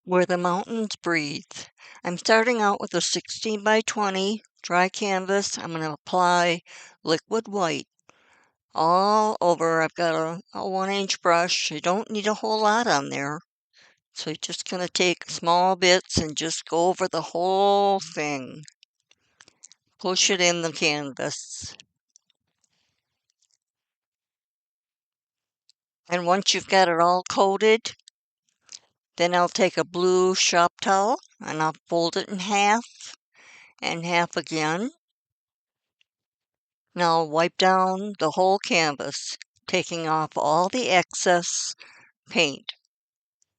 Where the Mountains Breathe. I'm starting out with a 16 by 20 dry canvas. I'm going to apply liquid white all over. I've got a 1-inch brush. You don't need a whole lot on there. So you're just going to take small bits and just go over the whole thing. Push it in the canvas. And once you've got it all coated, then I'll take a blue shop towel and I'll fold it in half and half again. Now wipe down the whole canvas, taking off all the excess paint.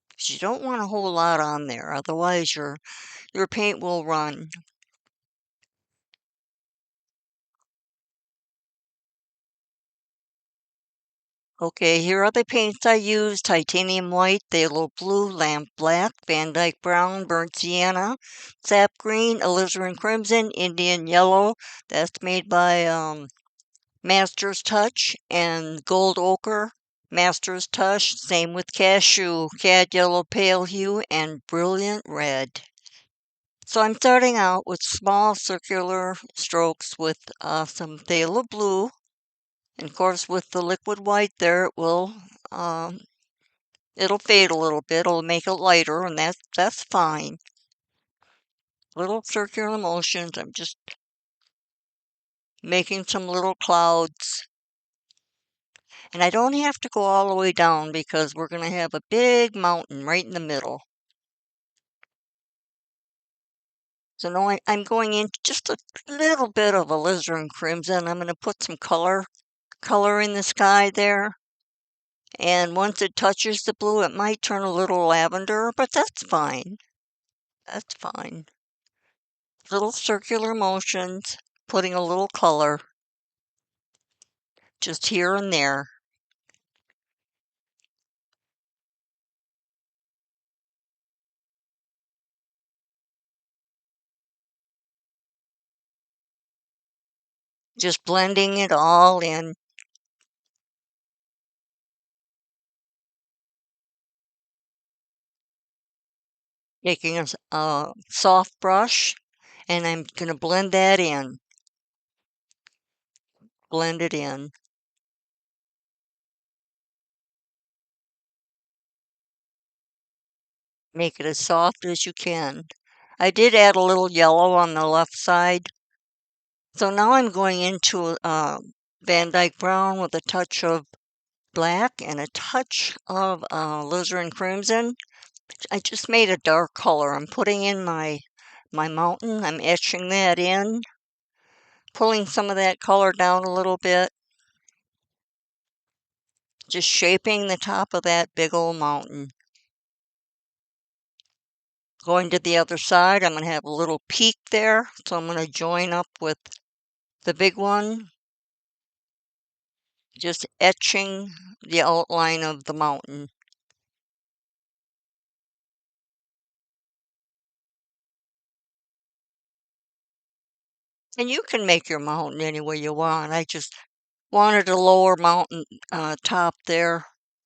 'Cause you don't want a whole lot on there, otherwise your paint will run. Okay, here are the paints I used: titanium white, phthalo blue, lamp black, Van Dyke brown, burnt sienna, sap green, alizarin crimson, Indian yellow. That's made by Master's Touch, and gold ochre, Master's Touch. Same with cashew, cad yellow, pale hue, and brilliant red. So I'm starting out with small circular strokes with some phthalo blue. And of course, with the liquid white there, um, it'll fade a little bit. It'll make it lighter, and that's fine. Little circular motions. I'm just making some little clouds. And I don't have to go all the way down because we're going to have a big mountain right in the middle. So now I'm going into just a little bit of alizarin crimson. I'm going to put some color in the sky there. And once it touches the blue, it might turn a little lavender, but that's fine. That's fine. Little circular motions, putting a little color just here and there. Just blending it all in. Taking a soft brush, and I'm going to blend that in. Blend it in. Make it as soft as you can. I did add a little yellow on the left side. So now I'm going into Van Dyke brown with a touch of black and a touch of alizarin crimson. I just made a dark color. I'm putting in my mountain. I'm etching that in, pulling some of that color down a little bit, just shaping the top of that big old mountain. Going to the other side, I'm going to have a little peak there, so I'm going to join up with the big one, just etching the outline of the mountain. And you can make your mountain any way you want. I just wanted a lower mountain top there,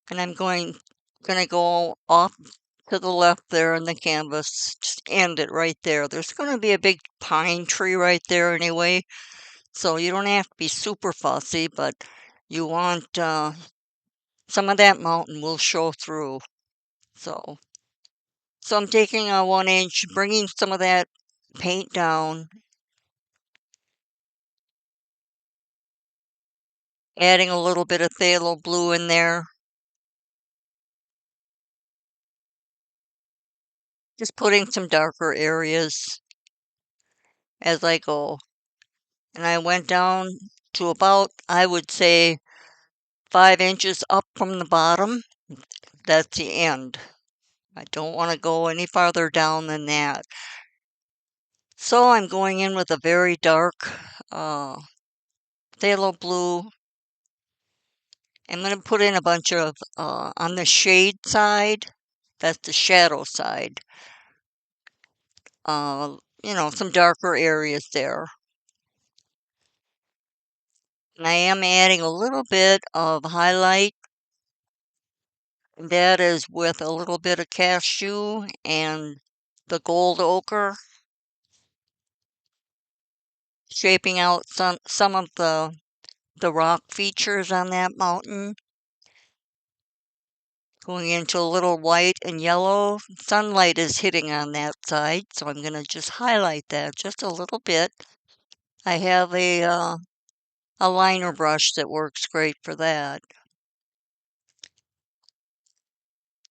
and I'm gonna go off to the left there in the canvas. Just end it right there. There's gonna be a big pine tree right there anyway, so you don't have to be super fussy, but you want some of that mountain will show through. So, so I'm taking a 1-inch, bringing some of that paint down, adding a little bit of phthalo blue in there. Just putting some darker areas as I go. And I went down to about, I would say, 5 inches up from the bottom. That's the end. I don't want to go any farther down than that. So I'm going in with a very dark phthalo blue. I'm going to put in a bunch of, on the shade side, that's the shadow side, some darker areas there. And I am adding a little bit of highlight That is with a little bit of cashew and the gold ochre, shaping out some of the rock features on that mountain, going into a little white and yellow. Sunlight is hitting on that side, so I'm going to just highlight that just a little bit. I have a liner brush that works great for that.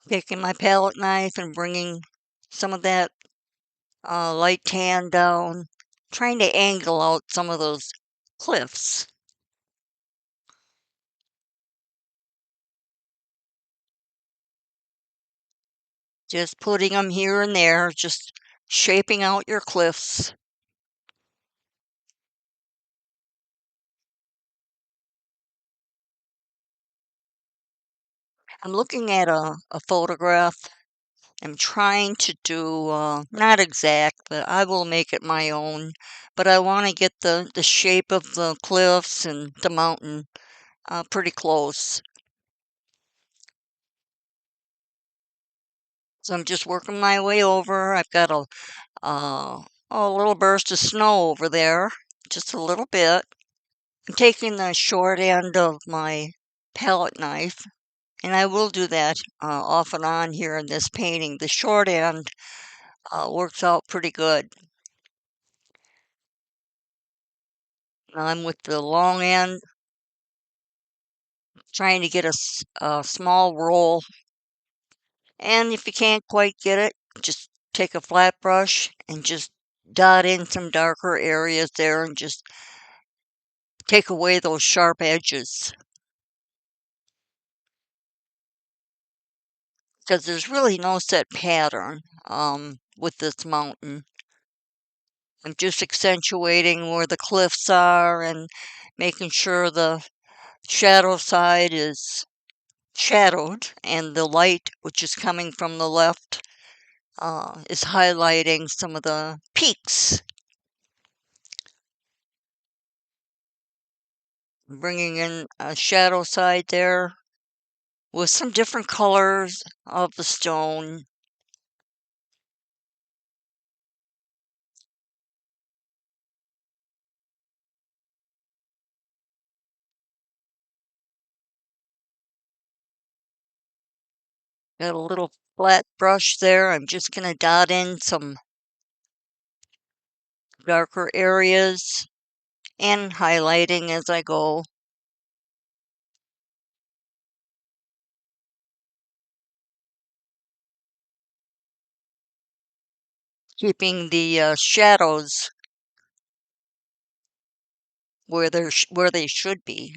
Taking my palette knife and bringing some of that light tan down, trying to angle out some of those cliffs. Just putting them here and there, just shaping out your cliffs. I'm looking at a photograph. I'm trying to do, not exact, but I will make it my own. But I want to get the shape of the cliffs and the mountain pretty close. So I'm just working my way over. I've got a little burst of snow over there, just a little bit. I'm taking the short end of my palette knife, and I will do that off and on here in this painting. The short end works out pretty good. Now I'm with the long end, trying to get a small roll. And if you can't quite get it, just take a flat brush and just dot in some darker areas there and just take away those sharp edges. Because there's really no set pattern with this mountain. I'm just accentuating where the cliffs are and making sure the shadow side is shadowed and the light, which is coming from the left, is highlighting some of the peaks, bringing in a shadow side there with some different colors of the stone. Got a little flat brush there. I'm just going to dot in some darker areas and highlighting as I go. Keeping the shadows where they should be.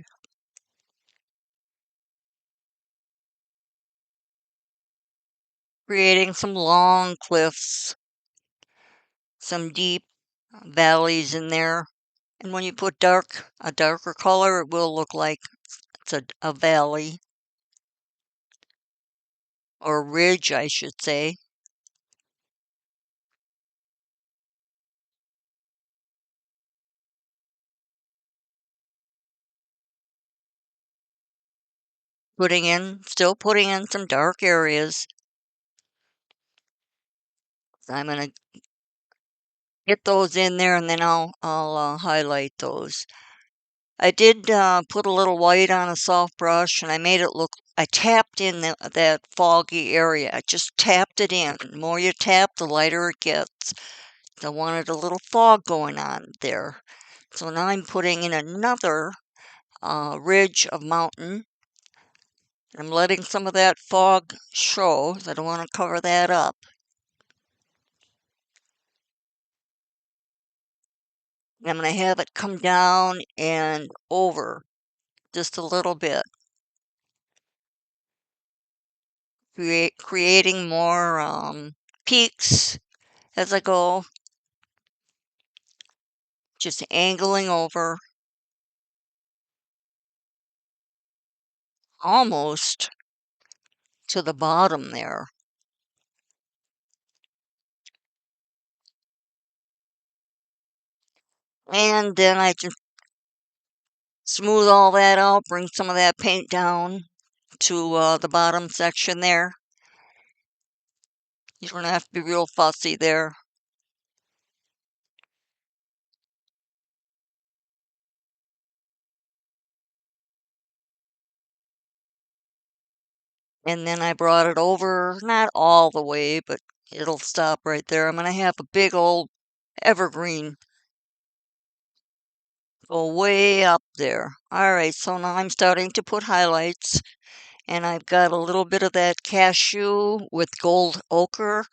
Creating some long cliffs, some deep valleys in there. And when you put a darker color, it will look like it's a valley or ridge, I should say. Still putting in some dark areas. So I'm gonna get those in there and then I'll highlight those. I did put a little white on a soft brush and I made it look, I tapped in that foggy area. I just tapped it in. The more you tap, the lighter it gets. I wanted a little fog going on there. So now I'm putting in another ridge of mountain. I'm letting some of that fog show. I don't want to cover that up. I'm going to have it come down and over just a little bit, creating more peaks as I go, just angling over almost to the bottom there. And then I just smooth all that out, bring some of that paint down, to the bottom section there. You don't have to be real fussy there. And then I brought it over, not all the way, but it'll stop right there. I'm going to have a big old evergreen go way up there. All right, so now I'm starting to put highlights, and I've got a little bit of that cashew with gold ochre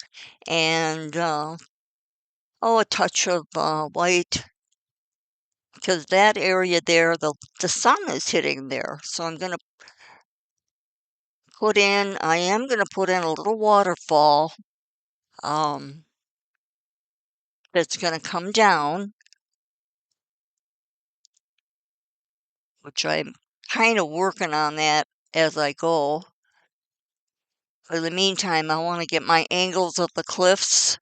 and, a touch of white, because that area there, the sun is hitting there. So I'm going to I am going to put in a little waterfall um, that's going to come down, which I'm kind of working on that as I go. For the meantime, I want to get my angles of the cliffs,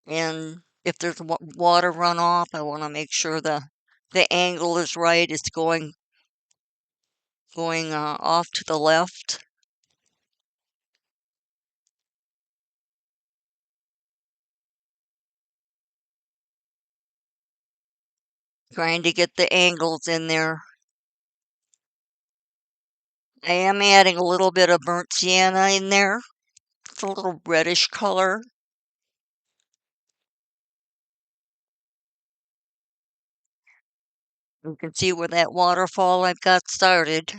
and if there's water runoff, I want to make sure the angle is right. It's going off to the left. Trying to get the angles in there. I am adding a little bit of burnt sienna in there. It's a little reddish color. You can see where that waterfall I've got started.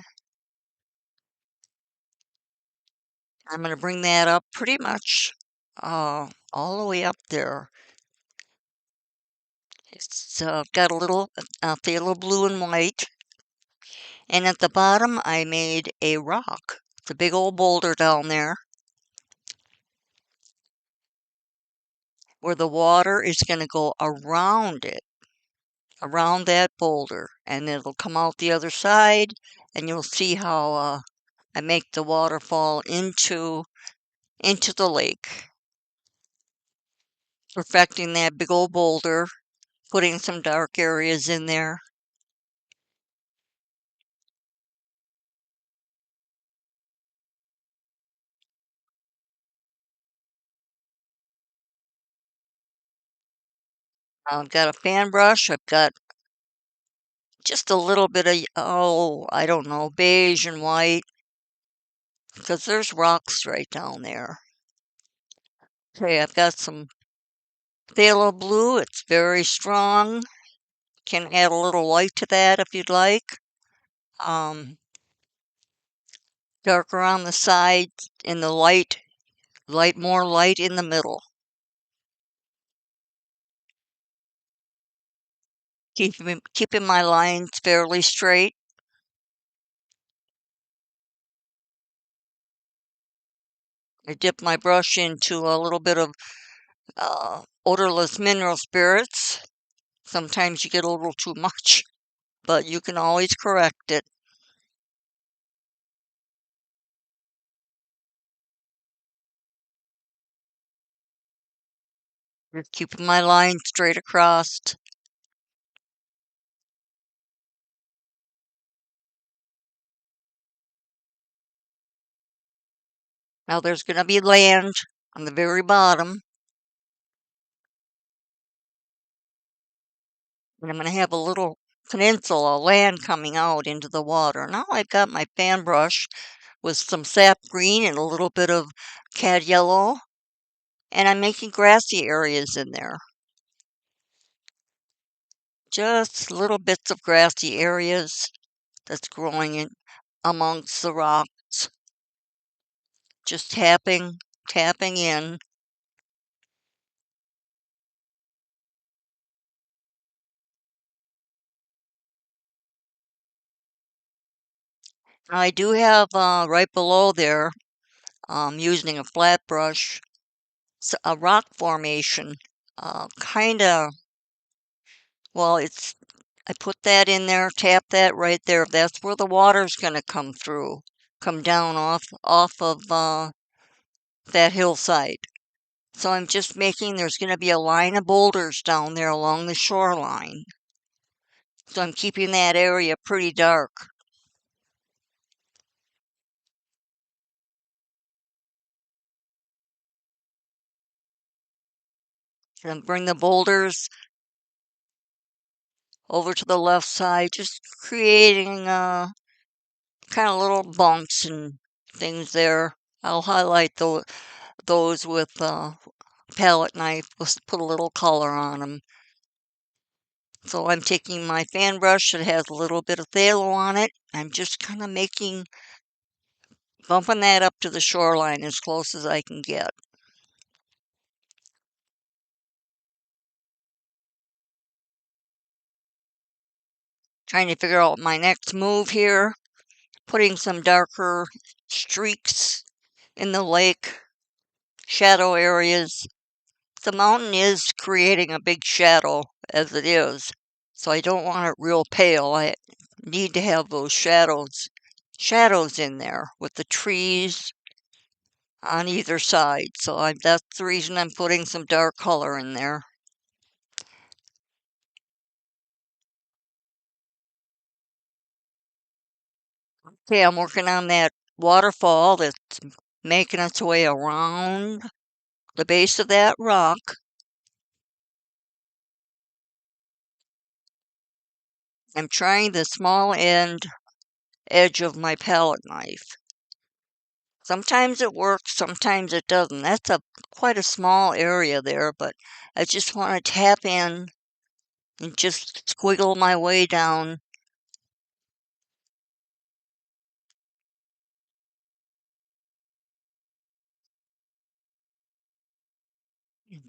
I'm going to bring that up pretty much all the way up there. It's got a little phthalo blue and white. And at the bottom, I made a rock. It's a big old boulder down there where the water is going to go around it, around that boulder. And it'll come out the other side, and you'll see how I make the waterfall into the lake. Perfecting that big old boulder, putting some dark areas in there. I've got a fan brush. I've got just a little bit of, I don't know, beige and white, because there's rocks right down there. Okay, I've got some phthalo blue. It's very strong. Can add a little white to that if you'd like. Um, Darker on the sides and the more light in the middle. Keeping my lines fairly straight. I dip my brush into a little bit of odorless mineral spirits. Sometimes you get a little too much, but you can always correct it. Just keeping my line straight across. Now there's going to be land on the very bottom. And I'm going to have a little peninsula land coming out into the water. Now I've got my fan brush with some sap green and a little bit of cad yellow. And I'm making grassy areas in there. Just little bits of grassy areas that's growing in amongst the rocks. Just tapping in. I do have right below there, using a flat brush, a rock formation. Kind of, well, I put that in there, tap that right there. That's where the water's going to come down off of that hillside. So I'm just there's going to be a line of boulders down there along the shoreline. So I'm keeping that area pretty dark. And bring the boulders over to the left side, just creating kind of little bumps and things there. I'll highlight those with palette knife, just put a little color on them. So I'm taking my fan brush that has a little bit of phthalo on it. I'm just kind of bumping that up to the shoreline as close as I can get. Trying to figure out my next move here. Putting some darker streaks in the lake, shadow areas. The mountain is creating a big shadow as it is, so I don't want it real pale. I need to have those shadows in there with the trees on either side. So that's the reason I'm putting some dark color in there. Okay, I'm working on that waterfall that's making its way around the base of that rock. I'm trying the small edge of my palette knife. Sometimes it works, sometimes it doesn't. That's quite a small area there, but I just want to tap in and just squiggle my way down.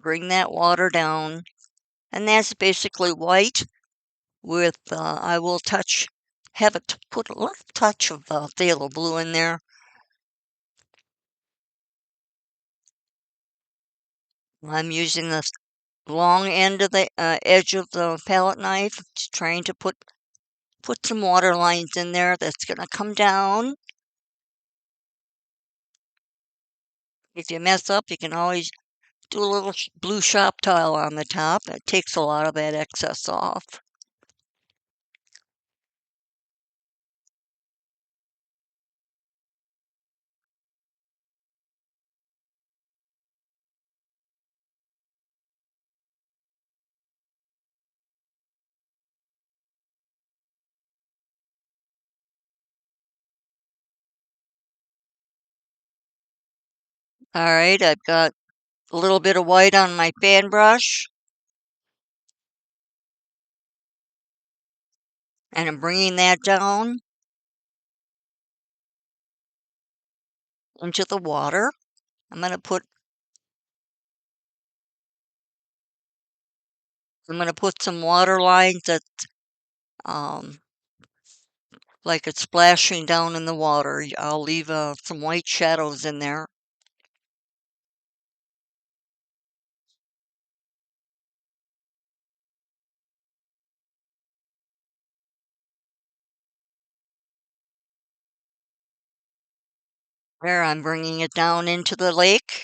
Bring that water down. And that's basically white with, I will put a little touch of phthalo blue in there. I'm using the long end of the edge of the palette knife, just trying to put some water lines in there that's going to come down. If you mess up, you can always do a little blue shop tile on the top. It takes a lot of that excess off. All right, I've got a little bit of white on my fan brush, and I'm bringing that down into the water. I'm going to put some water lines that um, like it's splashing down in the water. I'll leave some white shadows in there. There, I'm bringing it down into the lake.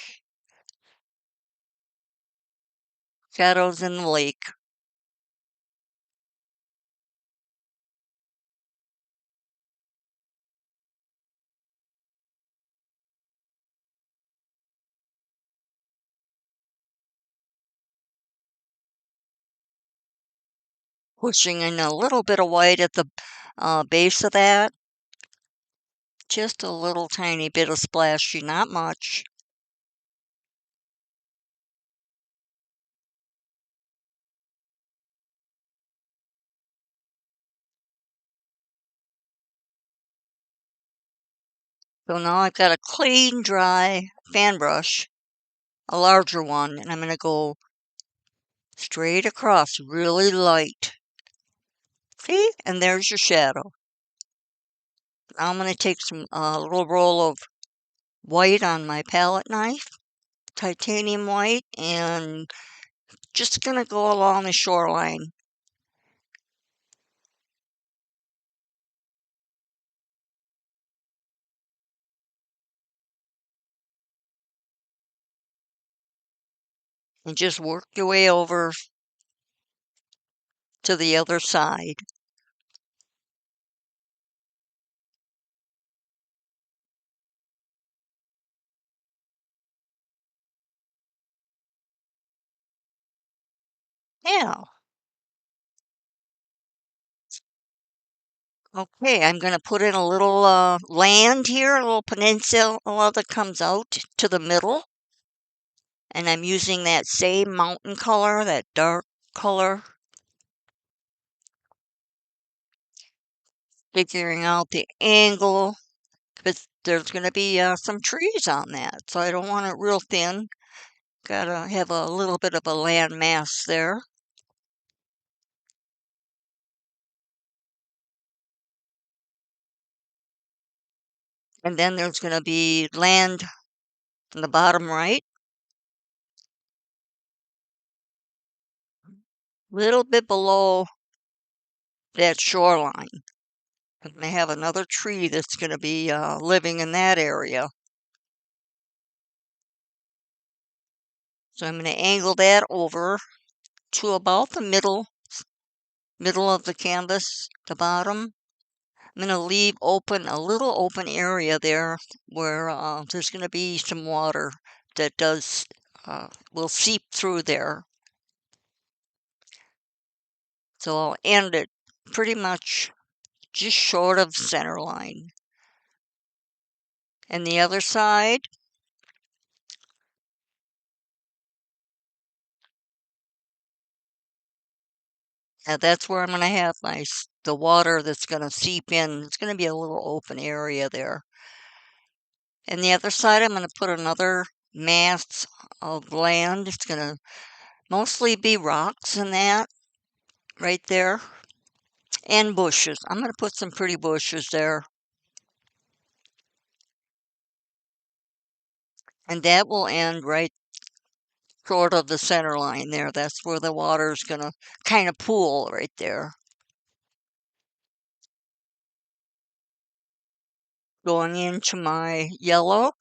Shadows in the lake. Pushing in a little bit of white at the base of that. Just a little tiny bit of splashy, not much. So now I've got a clean, dry fan brush, a larger one, and I'm going to go straight across, really light. See? And there's your shadow. Now I'm going to take some little roll of white on my palette knife, titanium white, and just going to go along the shoreline. And just work your way over to the other side. Yeah. Okay, I'm going to put in a little land here, a little peninsula that comes out to the middle. And I'm using that same mountain color, that dark color, figuring out the angle. Because there's going to be some trees on that, so I don't want it real thin. Gotta have a little bit of a land mass there. And then there's going to be land in the bottom right, little bit below that shoreline. And they have another tree that's going to be living in that area. So I'm going to angle that over to about the middle of the canvas, the bottom. I'm going to leave open a little open area there where there's going to be some water that will seep through there. So I'll end it pretty much just short of center line. And the other side, that's where I'm going to have the water that's going to seep in. It's going to be a little open area there. And the other side, I'm going to put another mass of land. It's going to mostly be rocks and that right there. And bushes. I'm going to put some pretty bushes there. And that will end right short of the center line there. That's where the water's going to kind of pool right there. Going into my yellow.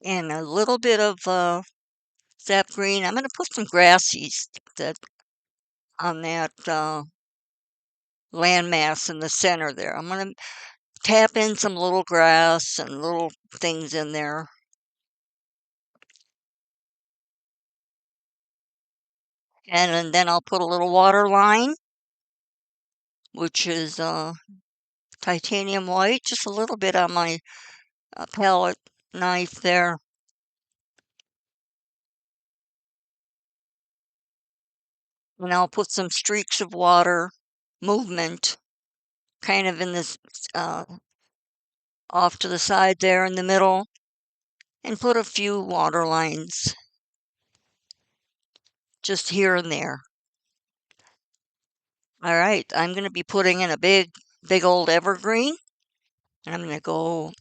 And a little bit of sap green. I'm going to put some grass seeds that on that landmass in the center there. I'm going to tap in some little grass and little things in there. And then I'll put a little water line, which is titanium white, just a little bit on my palette knife there. And I'll put some streaks of water movement kind of in this off to the side there in the middle, and put a few water lines just here and there. All right, I'm going to be putting in a big old evergreen, and I'm going to go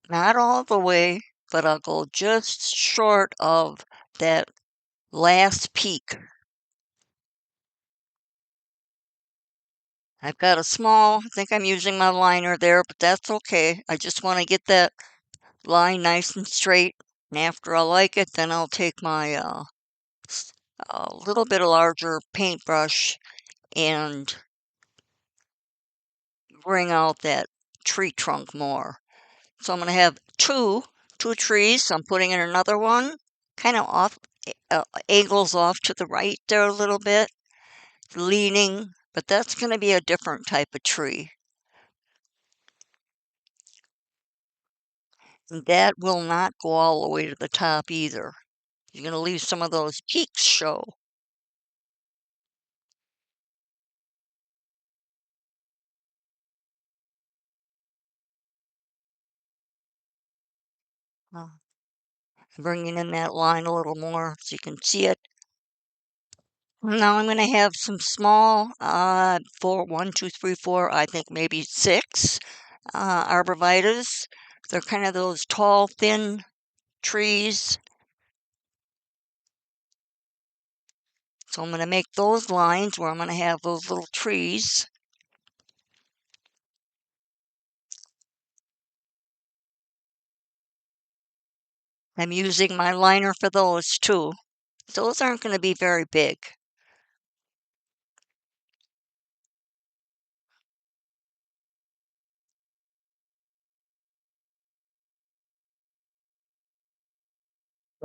not all the way, but I'll go just short of that last peak. I've got a small, I think I'm using my liner there, but that's okay. I just want to get that line nice and straight. And after I like it, then I'll take my a little bit larger paintbrush and bring out that tree trunk more. So I'm going to have two trees. So I'm putting in another one, kind of off, angles off to the right there a little bit, leaning, but that's going to be a different type of tree. And that will not go all the way to the top either. You're going to leave some of those peaks show. Uh, Bringing in that line a little more so you can see it. Now I'm going to have some small, one, two, three, four, I think maybe six arborvitaes. They're kind of those tall, thin trees. So I'm going to make those lines where I'm going to have those little trees. I'm using my liner for those too. Those aren't going to be very big.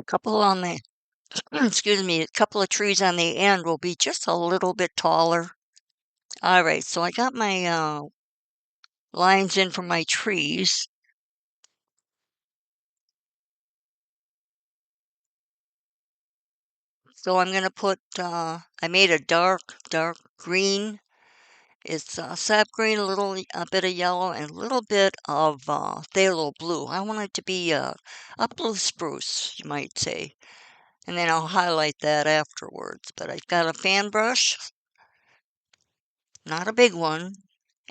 A couple on the, excuse me, a couple of trees on the end will be just a little bit taller. All right, so I got my lines in for my trees. So I'm going to put, I made a dark green. It's sap green, a bit of yellow, and a little bit of phthalo blue. I want it to be a blue spruce, you might say. And then I'll highlight that afterwards. But I've got a fan brush, not a big one,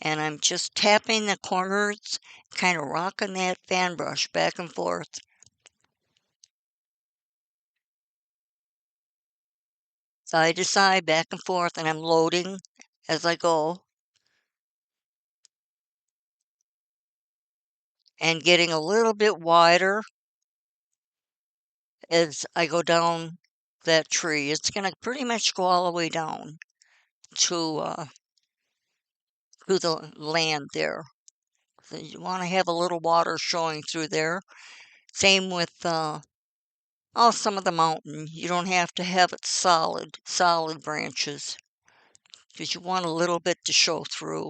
and I'm just tapping the corners, kind of rocking that fan brush back and forth. Side to side, back and forth, and I'm loading as I go and getting a little bit wider as I go down that tree. It's going to pretty much go all the way down to uh, to the land there. So you want to have a little water showing through there. Same with some of the mountain. You don't have to have it solid branches because you want a little bit to show through.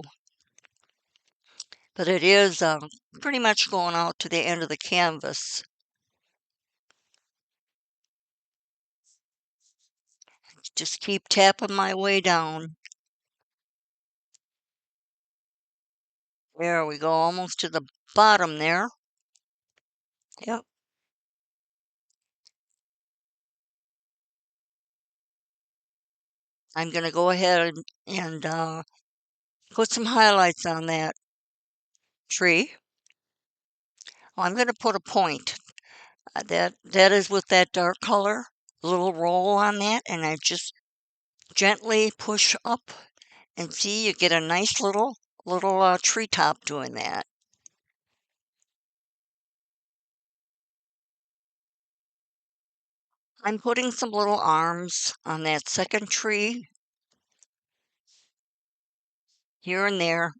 But it is pretty much going out to the end of the canvas. Just keep tapping my way down. There we go, almost to the bottom there. Yep. I'm going to go ahead and put some highlights on that tree. Oh, I'm going to put a point. That is with that dark color. A little roll on that, and I just gently push up, and see you get a nice little treetop doing that. I'm putting some little arms on that second tree here and there.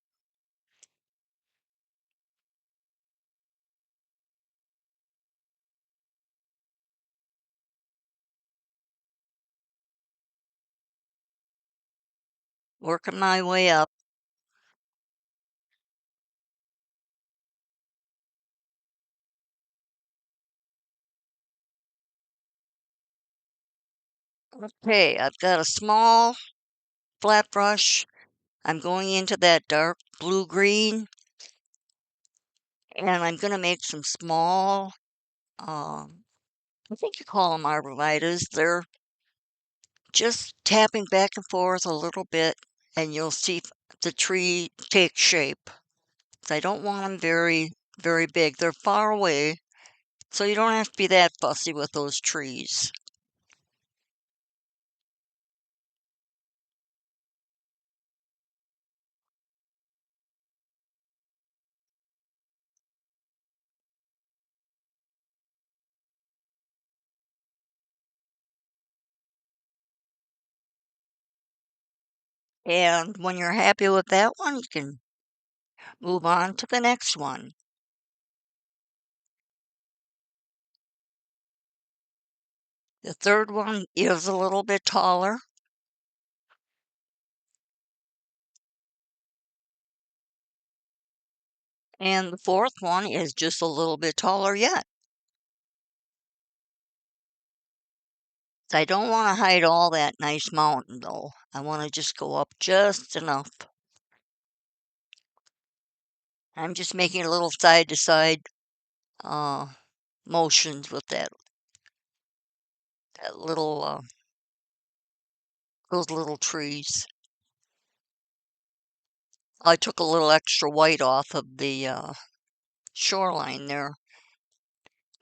Working my way up. Okay, I've got a small flat brush. I'm going into that dark blue-green, and I'm going to make some small, I think you call them arborvitaes. They're just tapping back and forth a little bit, and you'll see the tree take shape. So I don't want them very big. They're far away, so you don't have to be that fussy with those trees. And when you're happy with that one, you can move on to the next one. The third one is a little bit taller, and the fourth one is just a little bit taller yet. So I don't want to hide all that nice mountain though. I want to just go up just enough. I'm just making a little side to side uh, motions with that little those little trees. I took a little extra white off of the shoreline there.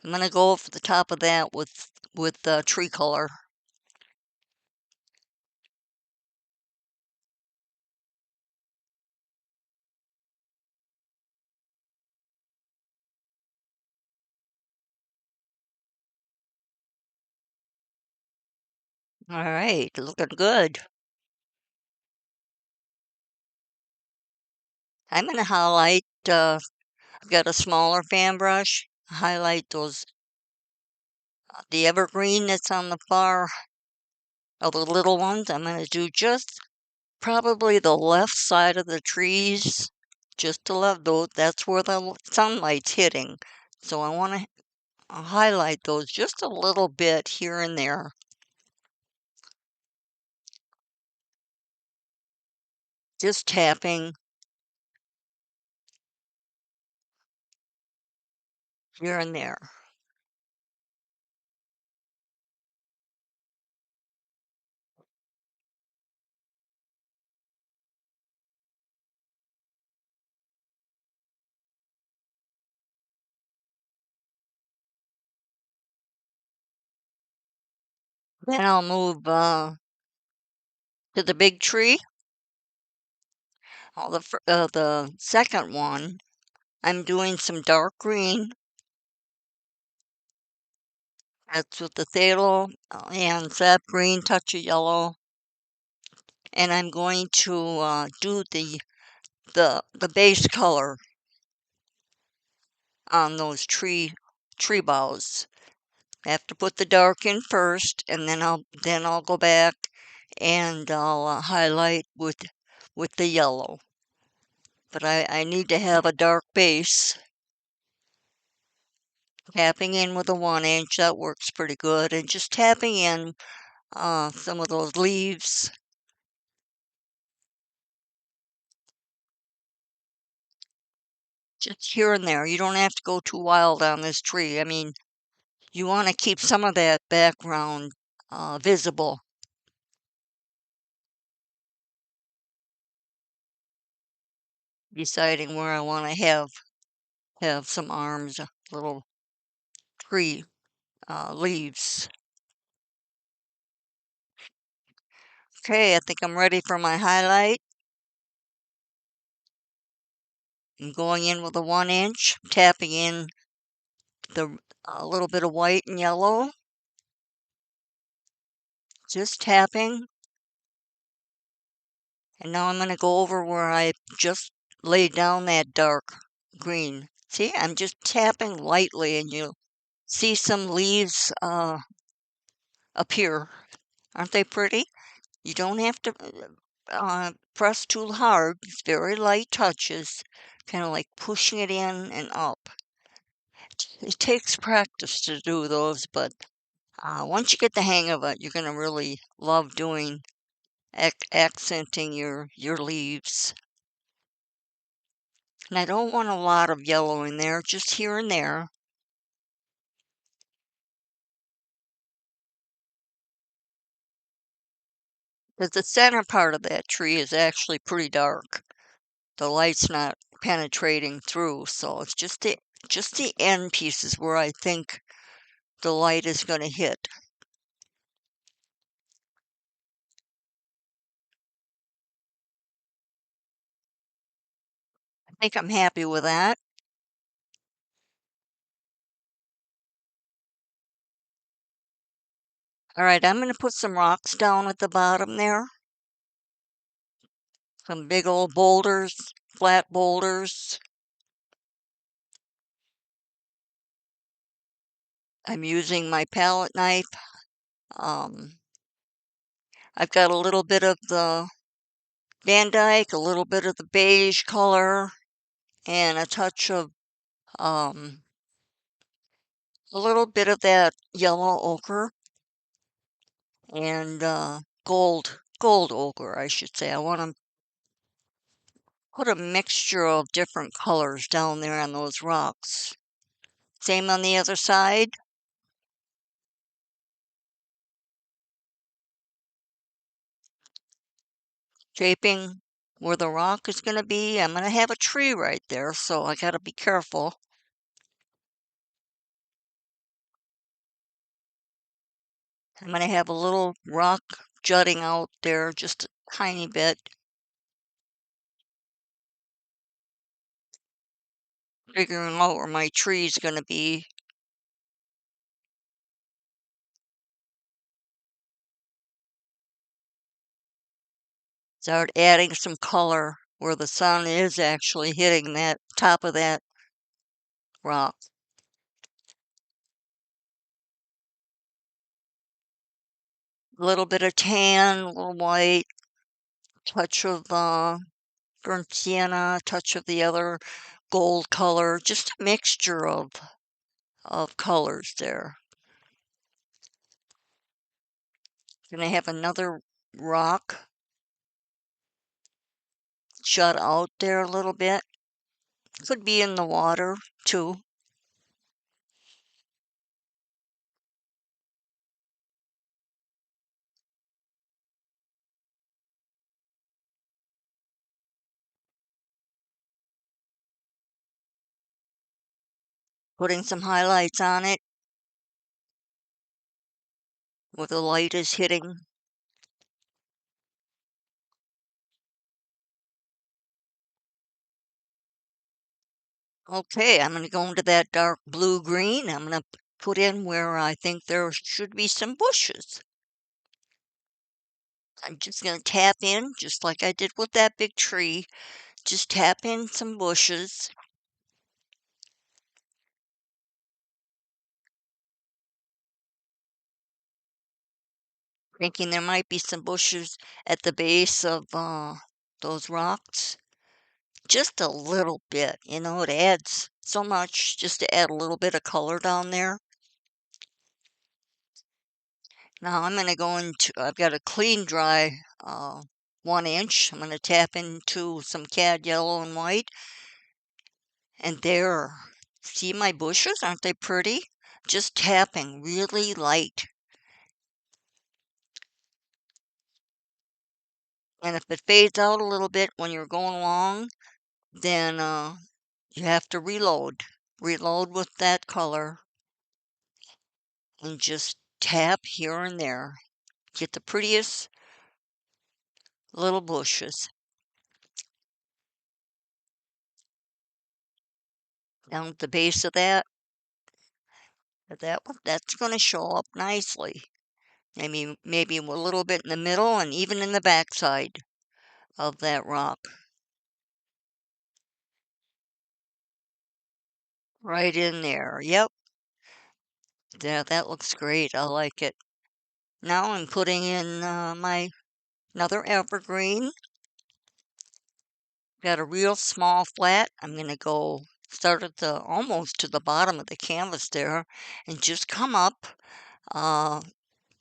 I'm gonna go over the top of that with tree color. All right, looking good. I'm gonna highlight. I've got a smaller fan brush. Highlight those The evergreen that's on the far of the little ones, I'm going to do just probably the left side of the trees, just to left those. That's where the sunlight's hitting. So I want to highlight those just a little bit here and there. Just tapping here and there. Then I'll move to the big tree. The second one, I'm doing some dark green. That's with the phthalo and sap green, touch of yellow. And I'm going to do the base color on those tree boughs. I have to put the dark in first, and then I'll go back and I'll highlight with the yellow. But I need to have a dark base. Tapping in with a 1 inch, that works pretty good, and just tapping in some of those leaves. Just here and there. You don't have to go too wild on this tree. I mean, you want to keep some of that background visible. Deciding where I want to have some arms, little tree leaves. Okay, I think I'm ready for my highlight. I'm going in with a 1 inch, tapping in a little bit of white and yellow. Just tapping. And now I'm going to go over where I just laid down that dark green. See, I'm just tapping lightly and you'll see some leaves appear. Aren't they pretty? You don't have to press too hard. It's very light touches, kind of like pushing it in and up. It takes practice to do those, but once you get the hang of it, you're going to really love doing accenting your leaves. And I don't want a lot of yellow in there, just here and there. Because the center part of that tree is actually pretty dark. The light's not penetrating through, so it's just the end pieces where I think the light is going to hit. I think I'm happy with that. All right, I'm going to put some rocks down at the bottom there. Some big old boulders, flat boulders. I'm using my palette knife. Um, I've got a little bit of the Van Dyke, a little bit of the beige color, and a touch of um, a little bit of that yellow ochre and gold ochre, I should say. I want to put a mixture of different colors down there on those rocks. Same on the other side. Shaping where the rock is going to be. I'm going to have a tree right there, so I got to be careful. I'm going to have a little rock jutting out there just a tiny bit. Figuring out where my tree is going to be. Start adding some color where the sun is actually hitting that top of that rock. A little bit of tan, a little white, touch of burnt sienna, touch of the other gold color, just a mixture of colors there. Gonna have another rock shut out there a little bit. Could be in the water too. Putting some highlights on it where the light is hitting. Okay, I'm gonna go into that dark blue green. I'm gonna put in where I think there should be some bushes. I'm just gonna tap in just like I did with that big tree. Just tap in some bushes. Thinking there might be some bushes at the base of those rocks. Just a little bit, it adds so much just to add a little bit of color down there. Now I'm going to go into, I've got a clean dry 1 inch. I'm going to tap into some cad yellow and white. And there, see my bushes? Aren't they pretty? Just tapping really light. And if it fades out a little bit when you're going along, then you have to reload. Reload with that color and just tap here and there. Get the prettiest little bushes. Down at the base of that's going to show up nicely. Maybe a little bit in the middle and even in the backside of that rock. Right in there. Yep. Yeah, that looks great. I like it. Now I'm putting in my another evergreen. Got a real small flat. I'm going to go start at the almost to the bottom of the canvas there and just come up. Uh,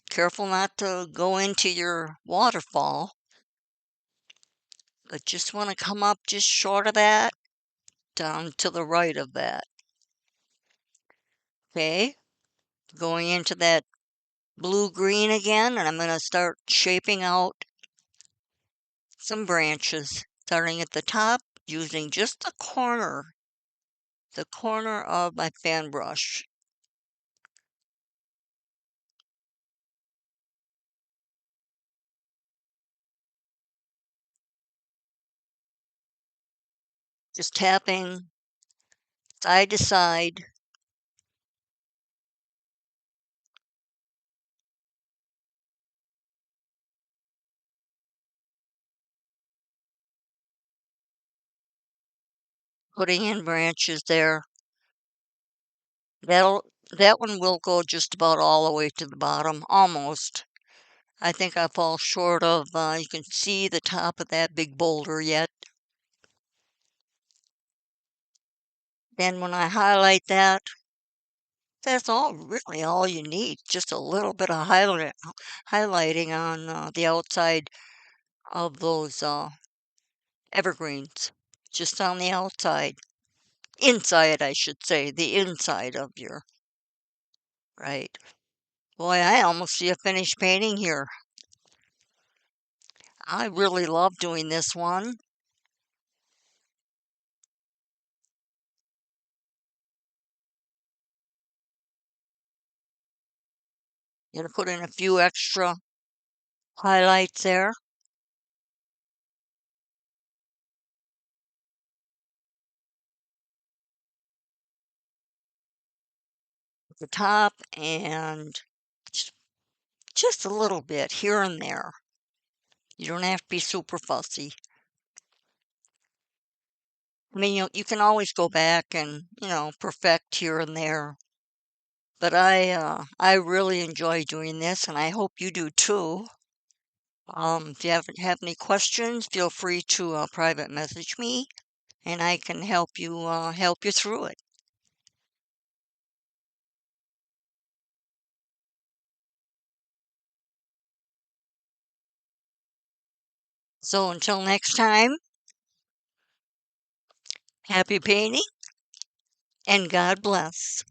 Careful not to go into your waterfall, but just want to come up just short of that, down to the right of that. Okay, going into that blue-green again, and I'm going to start shaping out some branches, starting at the top, using just the corner of my fan brush. Just tapping side to side, putting in branches there. That one will go just about all the way to the bottom, almost. I think I fall short of, you can see the top of that big boulder yet. Then when I highlight that, that's really all you need. Just a little bit of highlighting on the outside of those evergreens. Just on the outside. Inside, I should say. The inside of your, right. Boy, I almost see a finished painting here. I really love doing this one. Gonna put in a few extra highlights there at the top and just just a little bit here and there. You don't have to be super fussy. I mean, you can always go back and, perfect here and there. But I really enjoy doing this, and I hope you do too. If you have any questions, feel free to private message me, and I can help you through it. So until next time, happy painting and God bless.